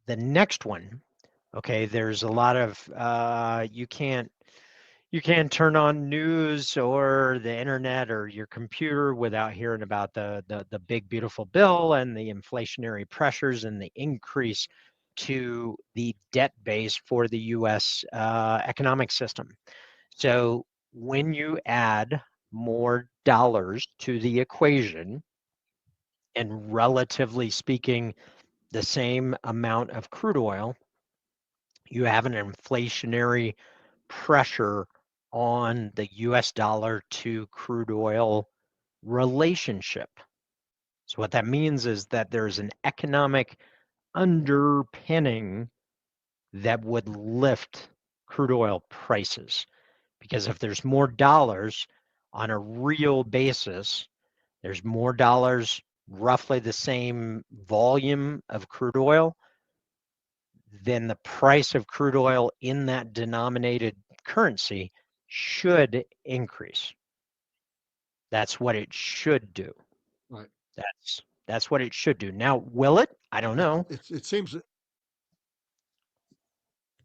the next one, okay, there's a lot of you can't turn on news or the internet or your computer without hearing about the big beautiful bill and the inflationary pressures and the increase to the debt base for the U.S. Economic system. So when you add more dollars to the equation, and relatively speaking, the same amount of crude oil, you have an inflationary pressure on the US dollar to crude oil relationship. So, what that means is that there's an economic underpinning that would lift crude oil prices. Because if there's more dollars on a real basis, there's more dollars, roughly the same volume of crude oil, then the price of crude oil in that denominated currency should increase. That's what it should do. Right. That's what it should do. Now, will it? I don't know. It seems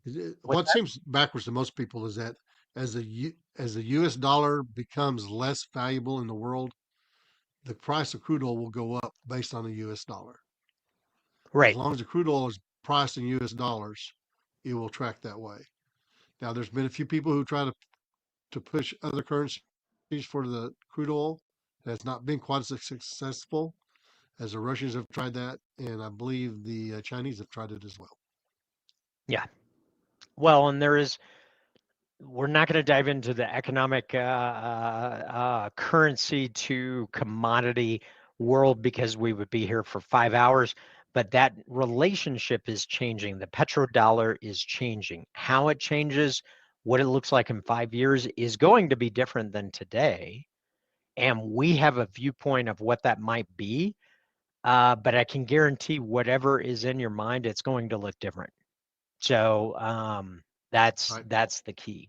What's what seems backwards to most people is that as the U.S. dollar becomes less valuable in the world, the price of crude oil will go up based on the U.S. dollar. As right? long as the crude oil is priced in U.S. dollars, it will track that way. Now, there's been a few people who try to push other currencies for the crude oil. That's not been quite as successful as the Russians have tried that, and I believe the Chinese have tried it as well. Yeah. Well, and we're not going to dive into the economic currency to commodity world because we would be here for 5 hours. But that relationship is changing. The petrodollar is changing. How it changes, what it looks like in 5 years is going to be different than today. And we have a viewpoint of what that might be. But I can guarantee whatever is in your mind, it's going to look different. So Right. that's the key.